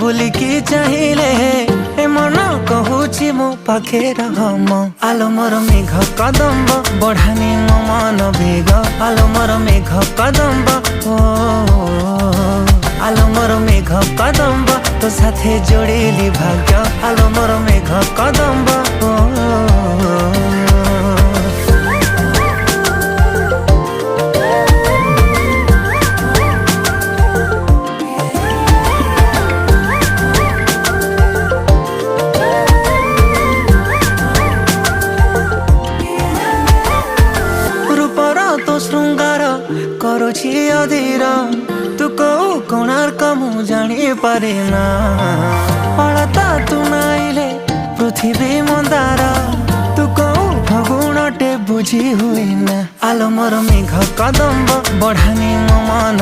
बुलिकी चाहिए ए मन कहूची मो पाखे रम आलो मोर मेघ कदम्ब बढ़ानी मो मन बेग आलो मोर मेघ कदम्ब ओ आलो मोर मेघ कदम्ब तो साथे जोड़ेली भाग्य आलो मोर मेघ कदम्ब तो श्रृंगार करुछि अधीर तू कौ कोणार्क मु जानी पारे ना अलता तू नाइले पृथ्वी मंदार तू कौ फगुणटे बुझी हुई ना आलो मोर मेघ कदम्ब बढ़ानी मो मन।